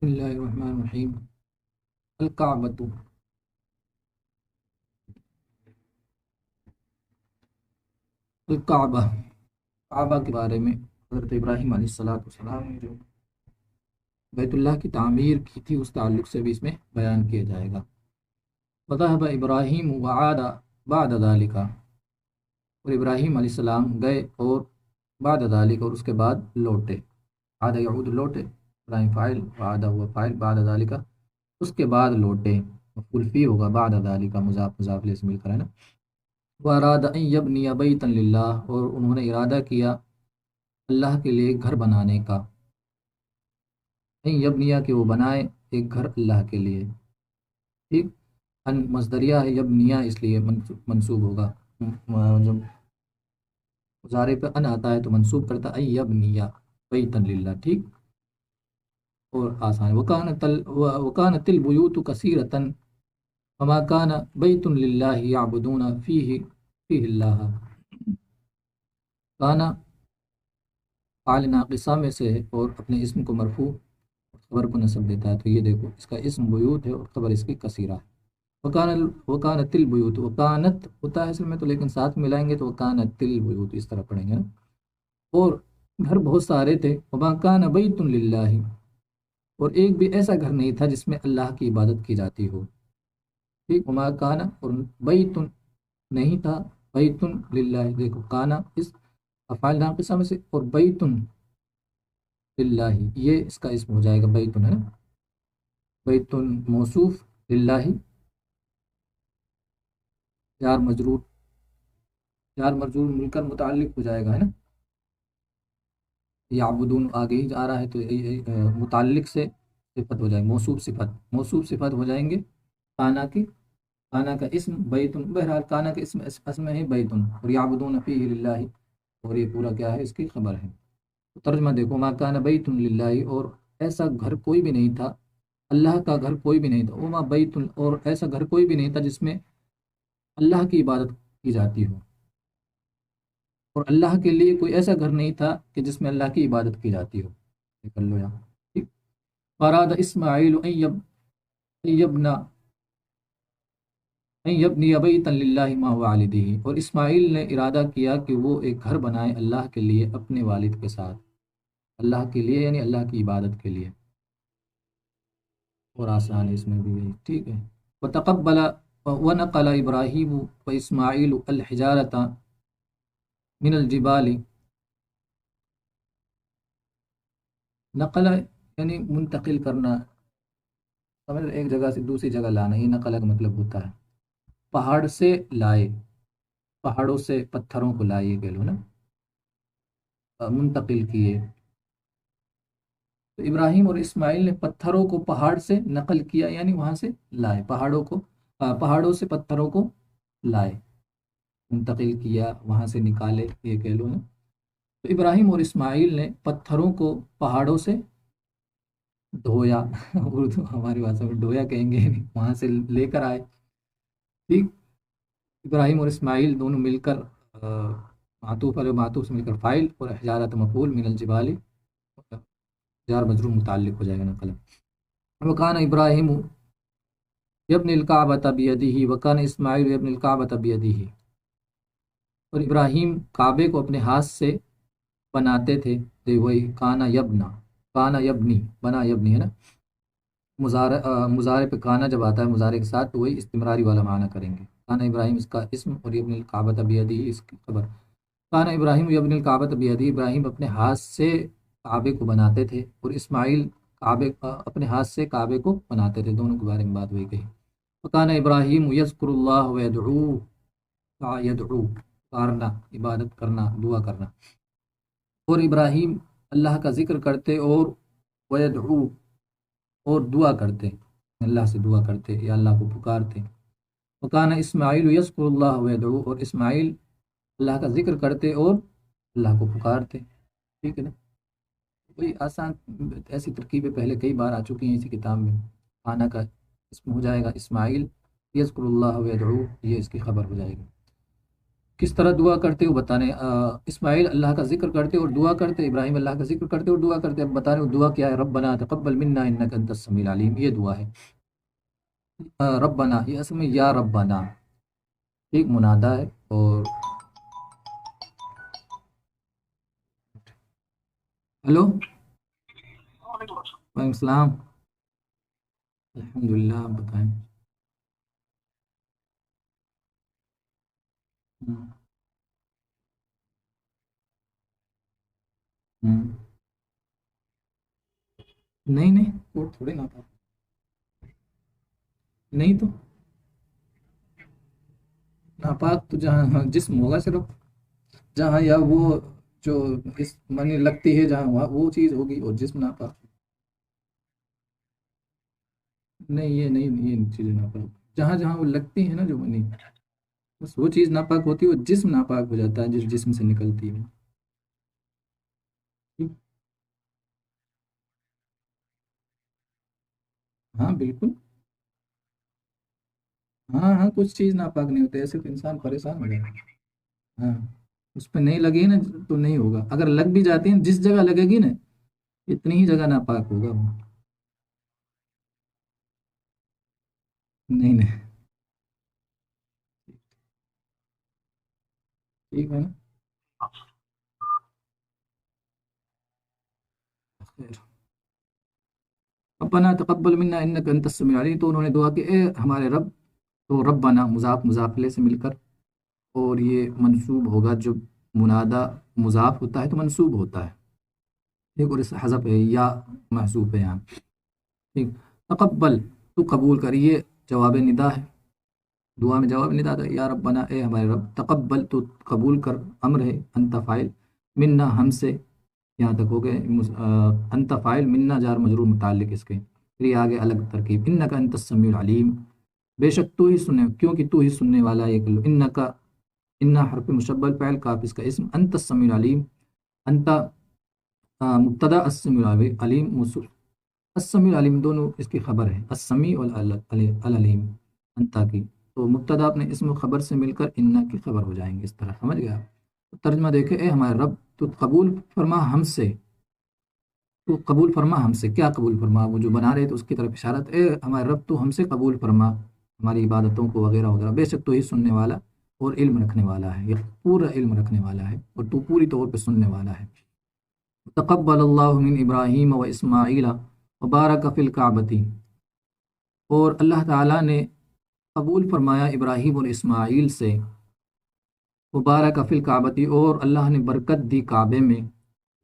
بسم اللہ الرحمن الرحیم۔ الکعبۃ، الکعبہ، کعبہ کے بارے میں حضرت ابراہیم علیہ السلام نے جو بیت اللہ کی تعمیر کی تھی اس تعلق سے بھی اس میں بیان کیا جائے گا۔ وذهب ابراہیم وعاد بعد ذلك، اور ابراہیم علیہ السلام گئے اور بعد ذلك، اور اس کے بعد لوٹے۔ عاد یعود لوٹے، ابراہیم فاعل، وعاد ہوا فاعل، بعد ذلك اس کے بعد لوٹے، مفعول فی ہوگا، بعد ذلك مضاف مضاف الیہ سے مل کر ہے نا۔ واراد ان یبنی بیتا للہ، اور انہوں نے ارادہ کیا اللہ کے لیے گھر بنانے کا۔ ان یبنیا کہ وہ بنائے ایک گھر اللہ کے لیے، ٹھیک۔ ان مصدریہ ہے، یبنیا اس لیے منصوب ہوگا، جب مضارع پہ ان آتا ہے تو منصوب کرتا ہے ان یبنیا بیتا للہ، ٹھیک۔ اور آسان ہے، وکانت البیوت کثیرۃ وما کان بیت للہ یعبدون فیہ اللہ۔ کانا فعل ناقصہ میں سے ہے اور اپنے اسم کو مرفوع خبر کو نصب دیتا ہے، تو یہ دیکھو اس کا اسم بیوت ہے اور خبر اس کی کثیرہ ہے۔ وکانت البیوت، وکانت ہوتا ہے اصل میں تو، لیکن ساتھ ملائیں گے تو وکانت البیوت اس طرح پڑھیں گے نا۔ اور گھر بہت سارے تھے، وما کان بیت للہ، اور ایک بھی ایسا گھر نہیں تھا جس میں اللہ کی عبادت کی جاتی ہو، ٹھیک۔ وما کان، اور بیت نہیں تھا، بیت للہ، دیکھو کانا اس افعال ناقصہ میں سے، اور بیت للہ یہ اس کا اسم ہو جائے گا، بیت ہے نا، بیت موصوف، للہ جار مجرور، جار مجرور مل کر متعلق ہو جائے گا، ہے نا۔ یعبدون آگے ہی آ رہا ہے تو متعلق سے صفت ہو جائے گی، موصوف صفت ہو جائیں گے کانا کی، کانا کا اسم بیت، بہرحال کانا کا اسم ہے بیت، اور یعبدون فیہ للہ، اور یہ پورا کیا ہے اس کی خبر ہے۔ ترجمہ دیکھو، ما کان بیت للہ، اور ایسا گھر کوئی بھی نہیں تھا، اللہ کا گھر کوئی بھی نہیں تھا، وما بیت، اور ایسا گھر کوئی بھی نہیں تھا جس میں اللہ کی عبادت کی جاتی ہو، اور اللہ کے لیے کوئی ایسا گھر نہیں تھا کہ جس میں اللہ کی عبادت کی جاتی ہو، کر لو یہاں، ٹھیک۔ فراد اسماعیل ان یبنی بیتا للہ ما والدہ، اور اسماعیل نے ارادہ کیا کہ وہ ایک گھر بنائے اللہ کے لیے اپنے والد کے ساتھ، اللہ کے لیے یعنی اللہ کی عبادت کے لیے، اور آسان ہے اس میں بھی یہی، ٹھیک ہے۔ وتقبل ونقل ابراہیم و اسماعیل الحجارۃ من الجبال، نقل یعنی منتقل کرنا، سمجھ ایک جگہ سے دوسری جگہ لانا، یہ نقل کا مطلب ہوتا ہے۔ پہاڑ سے لائے، پہاڑوں سے پتھروں کو لائے کہہ لو نا، منتقل کیے۔ تو ابراہیم اور اسماعیل نے پتھروں کو پہاڑ سے نقل کیا، یعنی وہاں سے لائے، پہاڑوں سے پتھروں کو لائے، منتقل کیا، وہاں سے نکالے، یہ کہہ لو نا۔ تو ابراہیم اور اسماعیل نے پتھروں کو پہاڑوں سے ڈھویا، اردو ہماری بھاشا میں ڈھویا کہیں گے، وہاں سے لے کر آئے، ٹھیک۔ ابراہیم اور اسماعیل دونوں مل کر معطوف علیہ معطوف سے مل کر فائل، اور حجارت مفعول، من الجبال جار مجرور متعلق ہو جائے گا نقل۔ وکان ابراہیم یبنی الکعبۃ بیدہ وکان اسماعیل یبنی الکعبۃ بیدہ، اور ابراہیم کعبے کو اپنے ہاتھ سے بناتے تھے، وہی کانا یبنا، کانا یبنی، بنا یبنی ہے نا، مضارع پہ کانا جب آتا ہے مضارع کے ساتھ تو وہی استمراری والا معنی کریں گے۔ کانا ابراہیم اس کا اسم، اور یبنی الکعبۃ بیدہ اس کی خبر۔ کانا ابراہیم یبنی الکعبۃ بیدہ، ابراہیم اپنے ہاتھ سے کعبے کو بناتے تھے، اور اسماعیل اپنے ہاتھ سے کعبے کو بناتے تھے، دونوں کے بارے میں بات ہوئی کہی۔ وکانا ابراہیم یذکر اللہ یدعو پکارنا، عبادت کرنا، دعا کرنا، اور ابراہیم اللہ کا ذکر کرتے اور ویدعو، اور دعا کرتے، اللہ سے دعا کرتے یا اللہ کو پکارتے۔ وکانا اسماعیل یذکر اللہ ویدعو، اور اسماعیل اللہ کا ذکر کرتے اور اللہ کو پکارتے، ٹھیک ہے نا۔ کوئی آسان ایسی ترکیبیں پہلے کئی بار آ چکی ہیں اسی کتاب میں۔ کانا کا اسم ہو جائے گا اسماعیل، یذکر اللہ ویدعو یہ اس کی خبر ہو جائے گی۔ کس طرح دعا کرتے ہو بتانے، اسماعیل اللہ کا ذکر کرتے اور دعا کرتے، ابراہیم اللہ کا ذکر کرتے اور دعا کرتے، اب بتا رہے ہو دعا کیا ہے، ربنا تقبل منا انک انت السمیع العلیم، یہ دعا ہے۔ ربنا یہ اصل میں یا ربنا ایک منادہ ہے، اور ہلو وعلیکم السلام، الحمدللہ، آپ بتائیں۔ ہم، ہم، نہیں نہیں وہ تھوڑی نہ تھا، نہیں تو ناپاک تو جہاں جسم ہوگا صرف، جہاں یا وہ جو اس منی لگتی ہے جہاں وہاں وہ چیز ہوگی، اور جسم ناپاک نہیں، یہ نہیں، یہ چیزیں ناپاک جہاں جہاں وہ لگتی ہے نا جو منی، بس وہ چیز ناپاک ہوتی ہے، وہ جسم ناپاک ہو جاتا ہے جس جسم سے نکلتی ہے ٹھیک؟ ہاں بالکل، ہاں ہاں کچھ چیز ناپاک نہیں ہوتے، ایسے تو انسان پریشان ہو جائے گا۔ ہاں اس پہ نہیں لگے نا تو نہیں ہوگا، اگر لگ بھی جاتی ہیں جس جگہ لگے گی نا اتنی ہی جگہ ناپاک ہوگا وہ، نہیں نہیں ٹھیک ہے نا، خیر۔ ربنا تقبل منا انک انت السمیع العلیم، تو انہوں نے دعا کہ اے ہمارے رب، تو ربنا مضاف مضافلے سے مل کر، اور یہ منصوب ہوگا جب منادہ مضاف ہوتا ہے تو منصوب ہوتا ہے ٹھیک، اور اس حذف ہے یا محذوف ہے یہاں ٹھیک۔ تقبل تو قبول کر، یہ جواب ندا ہے، دعا میں جواب ندا تھا، یا ربنا اے ہمارے رب، تقبل تو قبول کر، امر ہے، انت فاعل، منا ہم سے، یہاں تک ہو گئے، انت فاعل، منا جار مجرور متعلق اس کے، پھر یہ آگے الگ ترکیب، انک انت السمیع العلیم، بے شک تو ہی سننے، کیونکہ تو ہی سننے والا ہے، انک، ان حرف مشبہ فعل کاف اس کا اسم، انت السمیع العلیم، انت مبتدا، السمیع العلیم السمیع العلیم دونوں اس کی خبر ہے، السمیع العلیم انتا کی، تو مبتدا اپنے اسم و خبر سے مل کر انا کی خبر ہو جائیں گے، اس طرح سمجھ گیا آپ؟ ترجمہ دیکھیں، اے ہمارے رب تو قبول فرما ہم سے، تو قبول فرما ہم سے، کیا قبول فرما، وہ جو بنا رہے تو اس کی طرف اشارت، اے ہمارے رب تو ہم سے قبول فرما ہماری عبادتوں کو وغیرہ وغیرہ، بے شک تو ہی سننے والا اور علم رکھنے والا ہے، یہ پورا علم رکھنے والا ہے، اور تو پوری طور پہ سننے والا ہے۔ تقبل اللہ من ابراہیم و اسماعیل وبارک فی الکعبۃ، اور اللہ تعالیٰ نے قبول فرمایا ابراہیم اور اسماعیل سے، وبارک فی الکعبۃ، اور اللہ نے برکت دی کعبے میں،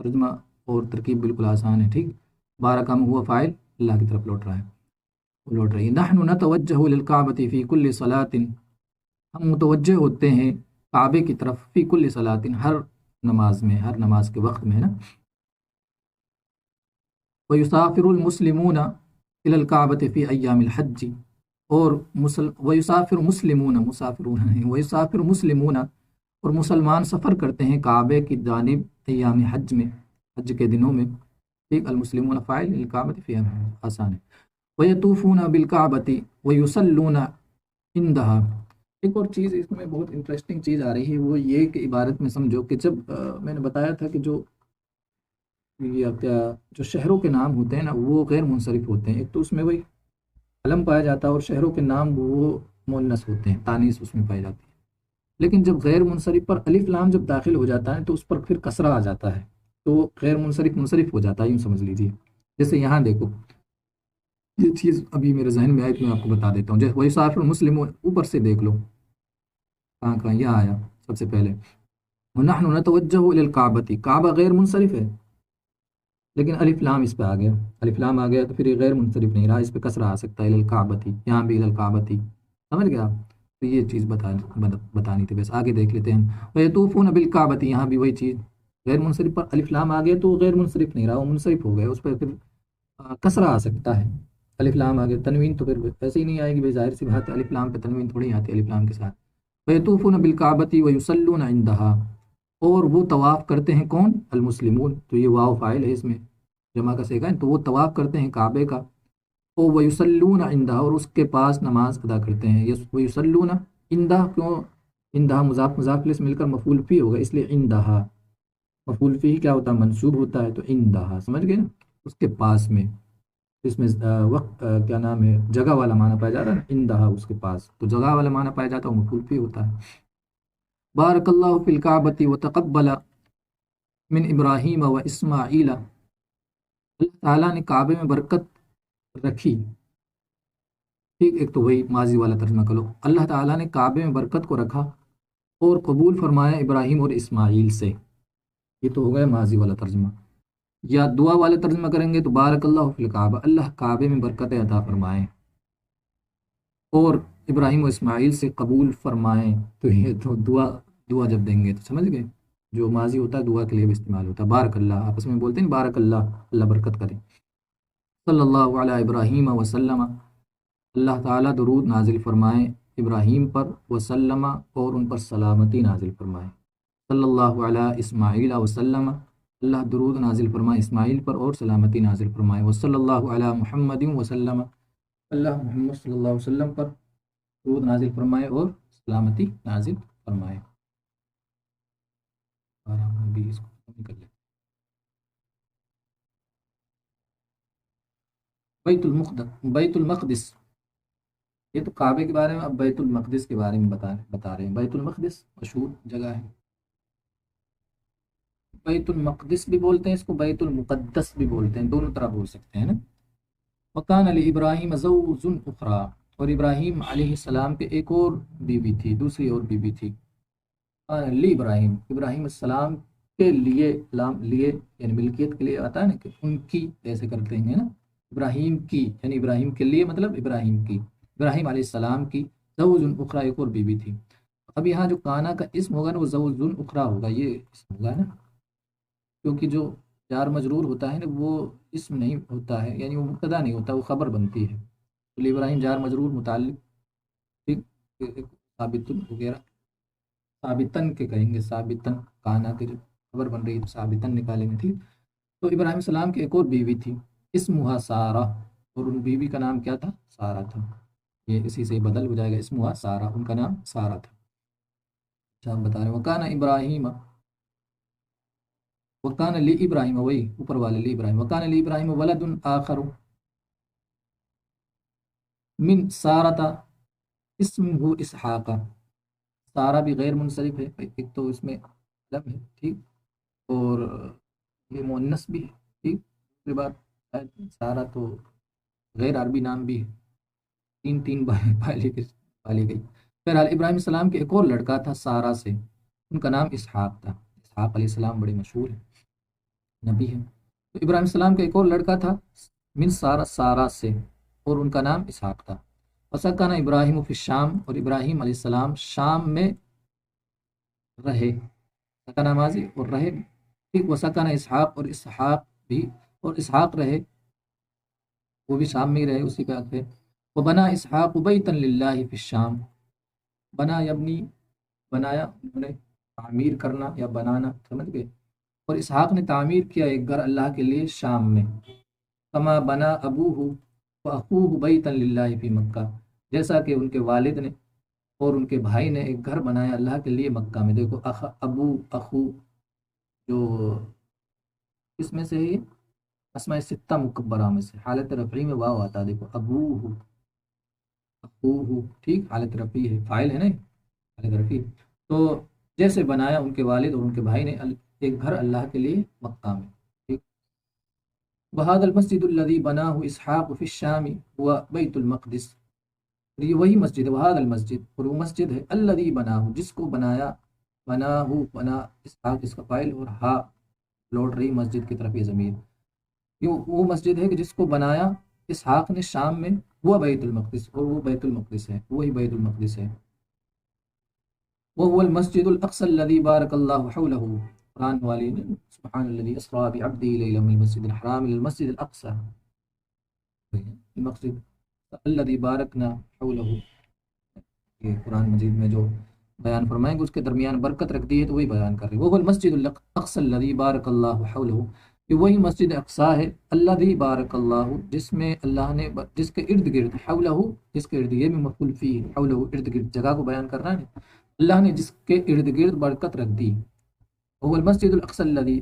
ترجمہ اور ترکیب بالکل آسان ہے ٹھیک، بارکہ میں ہوا فاعل اللہ کی طرف لوٹ رہا ہے، وہ لوٹ رہی ہے، نحن نتوجہ للکعبۃ فی کل صلاۃ، ہم متوجہ ہوتے ہیں کعبے کی طرف، فی کل صلاۃ، ہر نماز میں، ہر نماز کے وقت میں ہے نا، ویسافر المسلمون الی الکعبۃ فی ایام الحج، اور ویسافر مسلمون، مسافرون نہیں، ویسافر مسلمون، اور مسلمان سفر کرتے ہیں کعبے کی جانب ایام حج میں، حج کے دنوں میں ٹھیک، المسلمون فاعل، الکعبۃ فی آسان ہے، ویطوفون بالکعبۃ ویصلون عندہا، ایک اور چیز اس میں بہت انٹرسٹنگ چیز آ رہی ہے، وہ یہ کہ عبارت میں سمجھو کہ جب میں نے بتایا تھا کہ جو یہ کیا جو شہروں کے نام ہوتے ہیں نا وہ غیر منصرف ہوتے ہیں، ایک تو اس میں وہی علم پایا جاتا ہے، اور شہروں کے نام وہ مؤنث ہوتے ہیں، تانیث اس میں پائی جاتی ہے، لیکن جب غیر منصرف پر الف لام جب داخل ہو جاتا ہے تو اس پر پھر کسرہ آ جاتا ہے، تو غیر منصرف منصرف ہو جاتا ہے، یوں سمجھ لیجیے، جیسے یہاں دیکھو یہ چیز ابھی میرے ذہن میں آئی تو میں آپ کو بتا دیتا ہوں، جیسے وہی صافر مسلم، اوپر سے دیکھ لو کہاں کہاں یہ آیا سب سے پہلے، وَنَحْنُ نَتَوَجَّهُ إِلَى الْكَعْبَةِ، کعبہ غیر منصرف ہے لیکن الف لام اس پہ آ گیا، الف لام آ گیا تو پھر یہ غیر منصرف نہیں رہا، اس پہ کسرہ آ سکتا ہے، الکعبتی، یہاں بھی الکعبتی، سمجھ گیا آپ؟ تو یہ چیز بتانی تھی، بس آگے دیکھ لیتے ہیں، وَيَطُوفُونَ بِالْكَعْبَةِ، یہاں بھی وہی چیز، غیر منصرف پر الف لام آ گیا تو غیر منصرف نہیں رہا، وہ منصرف ہو گیا، اس پہ پھر کسرہ آ سکتا ہے، الف لام آ گیا، تنوین تو پھر ایسے ہی نہیں آئے گی، بھائی ظاہر سی بات ہے، الف لام پہ تنوین تھوڑی آتی ہے الف لام کے ساتھ، وَيَطُوفُونَ بِالْكَعْبَةِ وَيُصَلُّونَ عِندَهَا، اور وہ طواف کرتے ہیں کون، المسلمون، تو یہ واو فاعل ہے اس میں، جمع کا صیغہ ہے، تو وہ طواف کرتے ہیں کعبے کا، او ویصلون عندہ، اور اس کے پاس نماز ادا کرتے ہیں، ویصلون عندہ کیوں اندہا مضاف مضاف الیہ سے مل کر مفعول فی ہوگا، اس لیے اندہا مفعول فی کیا ہوتا ہے، منصوب ہوتا ہے، تو اندہا سمجھ گئے نا، اس کے پاس میں، اس میں وقت کیا نام ہے، جگہ والا معنی پایا جاتا ہے نا، اندہا اس کے پاس، تو جگہ والا معنی پایا جاتا ہے وہ مفعول فی ہوتا ہے۔ بارک اللہ فی الکعبۃ وتقبل من ابراہیم و اسماعیل، اللہ تعالیٰ نے کعبے میں برکت رکھی، ٹھیک، ایک تو وہی ماضی والا ترجمہ کرو، اللہ تعالیٰ نے کعبے میں برکت کو رکھا اور قبول فرمایا ابراہیم اور اسماعیل سے، یہ تو ہو گیا ماضی والا ترجمہ۔ یا دعا والا ترجمہ کریں گے تو بارک اللہ فی الکعبہ، اللہ کعبے میں برکت عطا فرمائے اور ابراہیم و اسماعیل سے قبول فرمائیں، تو یہ تو دعا جب دیں گے تو سمجھ گئے، جو ماضی ہوتا ہے دعا کے لیے بھی استعمال ہوتا ہے، بارک اللہ آپس میں بولتے ہیں بارک اللہ، اللہ برکت کرے۔ صلی اللہ علیہ ابراہیم وسلم، اللہ تعالیٰ درود نازل فرمائیں ابراہیم پر، وسلم اور ان پر سلامتی نازل فرمائیں۔ صلی اللہ علیہ اسماعیل وسلم، اللہ درود نازل فرمائے اسماعیل پر اور سلامتی نازل فرمائے۔ وصلی اللہ علیہ محمد وسلم، اللہ محمد صلی اللہ علیہ وسلم پر درود نازل فرمائے اور سلامتی نازل فرمائے۔ اور ہم ابھی اس کو ختم کر لیتے۔ بیت المقدس، یہ تو کعبے کے بارے میں، اب بیت المقدس کے بارے میں بتا رہے ہیں۔ بیت المقدس مشہور جگہ ہے، بیت المقدس بھی بولتے ہیں اس کو، بیت المقدس بھی بولتے ہیں، دونوں طرح بول سکتے ہیں نا۔ وکان علی ابراہیم زوج اخری، اور ابراہیم علیہ السلام کے ایک اور بیوی تھی، دوسری اور بیوی تھی۔ لی ابراہیم، ابراہیم السلام کے لیے، لام لیے یعنی ملکیت کے لیے آتا ہے نا، کہ ان کی ایسے کرتے ہیں نا، ابراہیم کی یعنی ابراہیم کے لیے مطلب ابراہیم کی، ابراہیم علیہ السلام کی زوج اخری، ایک اور بیوی تھی۔ اب یہاں جو کانا کا اسم ہوگا نا وہ زوج اخری ہوگا، یہ اسم ہوگا نا، کیونکہ جو جار مجرور ہوتا ہے نا وہ اسم نہیں ہوتا ہے، یعنی وہ مبتدا نہیں ہوتا، وہ خبر بنتی ہے، تو ابراہیم جار مجرور متعلق، ٹھیک، ثابتن وغیرہ، ثابتن کے کہیں گے، ثابتن کانا کے جو خبر بن رہی ہے تو ثابتن نکالیں گے، ٹھیک۔ تو ابراہیم السلام کی ایک اور بیوی تھی، اسمہا سارہ، اور ان بیوی کا نام کیا تھا، سارہ تھا، یہ اسی سے بدل ہو جائے گا، اسمہا سارہ، ان کا نام سارہ تھا۔ اچھا ہم بتا رہے ہیں وکان ابراہیم، وکان لی ابراہیم، وہی اوپر والے لی ابراہیم، وکان لی ابراہیم ولد آخر من سارہ اسمہ اسحاق، سارہ بھی غیر منصرف ہے، ایک تو اس میں علم ہے، ٹھیک، اور یہ مؤنث بھی ہے، ٹھیک، دوسری بات سارہ تو غیر عربی نام بھی ہے، تین تین پالی گئی۔ بہرحال ابراہیم السلام کے ایک اور لڑکا تھا سارہ سے، ان کا نام اسحاق تھا، اسحاق علیہ السلام بڑے مشہور ہیں، نبی ہیں، تو ابراہیم السلام کا ایک اور لڑکا تھا من سارہ سے، اور ان کا نام اسحاق تھا۔ وسکن ابراہیم فی الشام، اور ابراہیم علیہ السلام شام میں رہے، سکن ماضی اور رہے، ٹھیک، وسکن اسحاق، اور اسحاق بھی، اور اسحاق رہے، وہ بھی شام میں ہی رہے، اسی کا ہے۔ وبنا اسحاق بیتا للہ فی الشام، بنا یبنی، بنایا انہوں نے، تعمیر کرنا یا بنانا، سمجھ گئے، اور اسحاق نے تعمیر کیا ایک گھر اللہ کے لیے شام میں، کما بنا ابوہ واخوہ بیتا للہ فی مکہ، جیسا کہ ان کے والد نے اور ان کے بھائی نے ایک گھر بنایا اللہ کے لیے مکہ میں۔ دیکھو ابو اخو جو اس میں سے ہے، اسماء ستہ مکبرہ میں سے، حالت رفعی میں واو آتا ہے، دیکھو ابوہ اخوہ، ٹھیک، حالت رفعی ہے، فاعل ہے نا حالت رفعی، تو جیسے بنایا ان کے والد اور ان کے بھائی نے ایک گھر اللہ کے لیے مکہ میں، ٹھیک۔ وہذا المسجد الذي بناه اسحاق في الشام هو بیت المقدس، یہ وہی مسجد ہے، وہذا المسجد، اور وہ مسجد ہے، الذي بناه، جس کو بنایا، بنا اسحاق اس کا فاعل، اور ہا لوٹ رہی مسجد کی طرف یہ ضمیر، یہ وہ مسجد ہے کہ جس کو بنایا اسحاق نے شام میں، وہ بیت المقدس، اور وہ بیت المقدس ہے، وہی بیت المقدس ہے۔ وهو المسجد الاقصى الذي بارك الله حوله، قرآن والی نے سبحان الذي اسرا بعبده ليلا من المسجد الحرام الى المسجد الاقصى، المسجد الذي باركنا حوله، یہ قرآن مجید میں جو بیان فرمائیں گے اس کے درمیان برکت رکھ دی ہے، تو وہی بیان کر رہے ہیں۔ وہ المسجد الاقصى الذي بارك الله حوله، یہ وہی مسجد اقصی ہے، الذي بارك اللہ، جس میں اللہ نے، جس کے ارد گرد، حولہ، جس کے ارد، یہ بھی مفعول فی، حولہ ارد گرد، جگہ کو بیان کر رہا ہے، اللہ نے جس کے ارد گرد برکت رکھ دی، وہ المسجد الاقصی الذی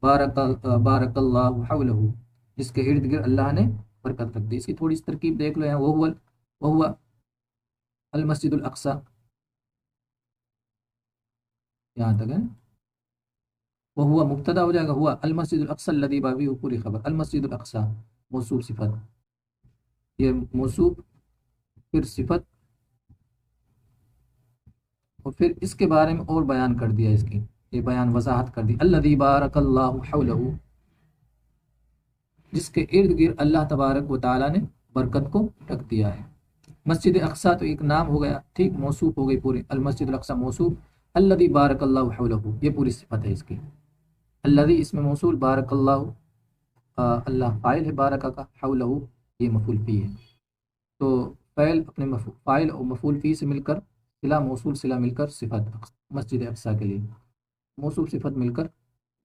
بارک اللہ حولہ، جس کے ارد گرد اللہ نے برکت رکھ دی۔ اس کی تھوڑی سی ترکیب دیکھ لو یہاں، وہ المسجد الاقصی، یہاں تک ہے، وہ ہوا مبتدا ہو جائے گا، ہوا المسجد الاقصی الذی بابی پوری خبر، المسجد الاقصی موصوف صفت، یہ موصوف پھر صفت، اور پھر اس کے بارے میں اور بیان کر دیا، اس کی یہ بیان وضاحت کر دی، الذی بارک اللہ حولہ، جس کے ارد گرد اللہ تبارک و تعالیٰ نے برکت کو رکھ دیا ہے۔ مسجد اقصی تو ایک نام ہو گیا، ٹھیک، موصوف ہو گئی پوری، المسجد الاقصی موصوف، الذی بارک اللہ حولہ یہ پوری صفت ہے اس کی، الذی اس میں موصول، بارک اللہ اللہ فاعل ہے، بارکہ کا، حولہ یہ مفعول فی ہے، تو فعل اپنے فاعل اور مفعول فی سے مل کر صلہ موصول صلہ مل کر صفت، مسجد اقصی کے لیے موصوف صفت مل کر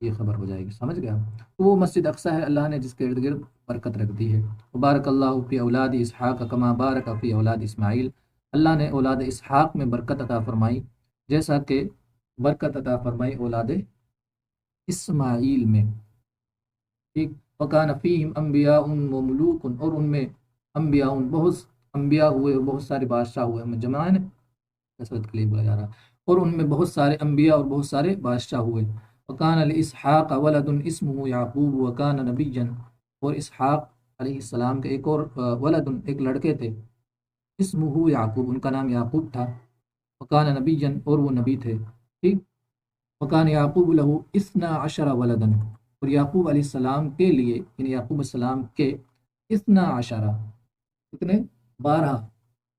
یہ خبر ہو جائے گی، سمجھ گیا؟ تو وہ مسجد اقصی ہے اللہ نے جس کے ارد گرد برکت رکھ دی ہے۔ بارک اللہ فی اولاد اسحاق کما بارک فی اولاد اسماعیل، اللہ نے اولاد اسحاق میں برکت عطا فرمائی جیسا کہ برکت عطا فرمائی اولاد اسماعیل میں، ٹھیک، وکان فیہم انبیاء و ملوک، اور ان میں انبیاء، بہت انبیاء ہوئے اور بہت سارے بادشاہ ہوئے، ہمیں جمع ہے نا، کثرت کے لیے بولا جا رہا، اور ان میں بہت سارے انبیاء اور بہت سارے بادشاہ ہوئے۔ وکان لاسحاق ولد اسمہ یعقوب وکان نبیا، اور اسحاق علیہ السلام کے ایک اور ولد، ایک لڑکے تھے، اسمہ یعقوب، ان کا نام یعقوب تھا، وکان نبیا، اور وہ نبی تھے، ٹھیک، وکان یعقوب لہو اثنا عشر ولدا، اور یعقوب علیہ السلام کے لیے، یعنی یعقوب علیہ السلام کے اثنا عشرہ، کتنے، 12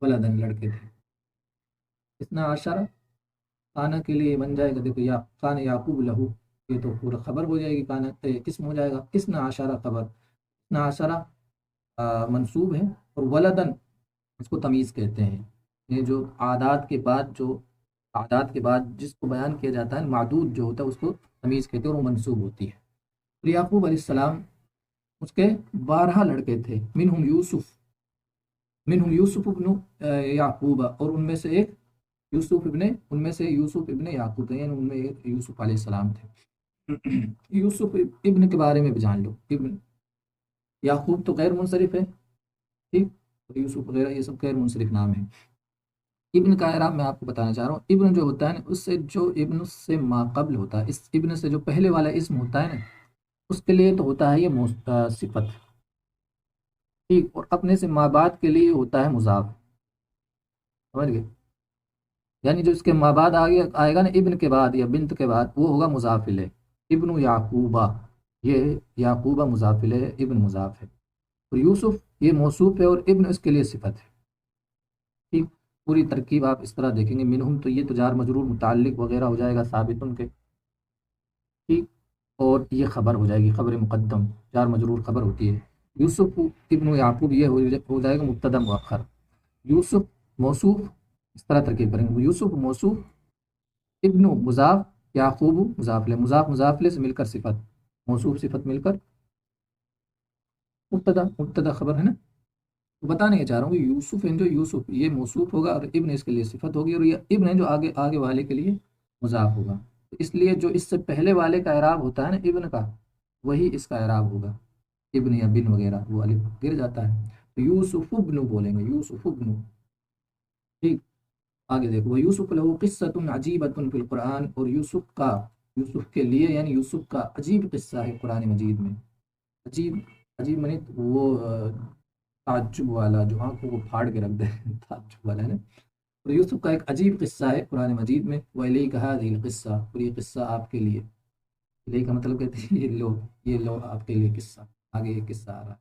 ولدن لڑکے تھے، اثنا عشرہ کانا کے لیے بن جائے گا، دیکھو یا کان یعقوب لہو، یہ تو پورا خبر ہو جائے گی، کانا قسم ہو جائے گا، اثنا عشرہ خبر، اثنا عشرہ منصوب ہے، اور ولدن اس کو تمیز کہتے ہیں، یہ جو عادات کے بعد جس کو بیان کیا جاتا ہے معدود جو ہوتا ہے اس کو تمیز کہتے ہیں، اور وہ منصوب ہوتی ہے۔ اور یعقوب علیہ السلام اس کے 12 لڑکے تھے، منہم یوسف ابن یعقوب، اور ان میں سے ایک ان میں سے یوسف ابن یعقوب تھے، یعنی ان میں ایک یوسف علیہ السلام تھے۔ یوسف ابن کے بارے میں بھی جان لو، ابن، یعقوب تو غیر منصرف ہے، ٹھیک، اور یوسف وغیرہ یہ سب غیر منصرف نام ہے۔ ابن کا اعراب میں آپ کو بتانا چاہ رہا ہوں، ابن جو ہوتا ہے نا، اس سے جو ابن سے ما قبل ہوتا ہے، اس ابن سے جو پہلے والا اسم ہوتا ہے نا، اس کے لیے تو ہوتا ہے یہ صفت، ٹھیک، اور اپنے سے ما بعد کے لیے ہوتا ہے مضاف، سمجھ گئے؟ یعنی جو اس کے ما بعد آئے گا نا ابن کے بعد یا بنت کے بعد، وہ ہوگا مضاف الیہ، ابن یعقوبہ، یہ یعقوبہ مضاف الیہ ہے، ابن مضاف ہے، اور یوسف یہ موصوف ہے اور ابن اس کے لیے صفت ہے، ٹھیک۔ پوری ترکیب آپ اس طرح دیکھیں گے، منہم تو یہ تو جار مجرور متعلق وغیرہ ہو جائے گا ثابت ان کے، ٹھیک، اور یہ خبر ہو جائے گی، خبر مقدم، جار مجرور خبر ہوتی ہے، یوسف ابن یعقوب یہ ہو جائے گا مبتدا مؤخر، یوسف موصوف، اس طرح ترکیب کریں گے، یوسف موصوف، ابن مضاف، یعقوب مضاف لہ، مضاف لہ سے مل کر صفت، موصوف صفت مل کر مبتدا خبر ہے نا۔ تو بتانے چاہ رہا ہوں کہ یوسف ہے جو یوسف یہ موصوف ہوگا، اور ابن اس کے لیے صفت ہوگی، اور یہ ابن ہے جو آگے والے کے لیے مضاف ہوگا، تو اس لیے جو اس سے پہلے والے کا اعراب ہوتا ہے نا ابن کا، وہی اس کا اعراب ہوگا، ابن یا بن وغیرہ وہ الف گر جاتا ہے، تو یوسف ابن بولیں گے، یوسف ابن، ٹھیک۔ آگے دیکھو، وہ یوسف لہو قصۃ عجیبۃ فی القرآن، اور یوسف کے لیے یعنی یوسف کا عجیب قصہ ہے قرآن مجید میں، عجیب منی وہ تعجب والا، جو آنکھوں کو پھاڑ کے رکھ دے، تعجب والا ہے نا، تو یوسف کا ایک عجیب قصہ ہے قرآن مجید میں، وَإِلَيْكَ هَذِهِ الْقِصَّةُ، اور یہ قصہ آپ کے لیے، الیہ کا مطلب کہتے ہیں یہ لو آپ کے لیے قصہ، آگے یہ قصہ آ رہا ہے،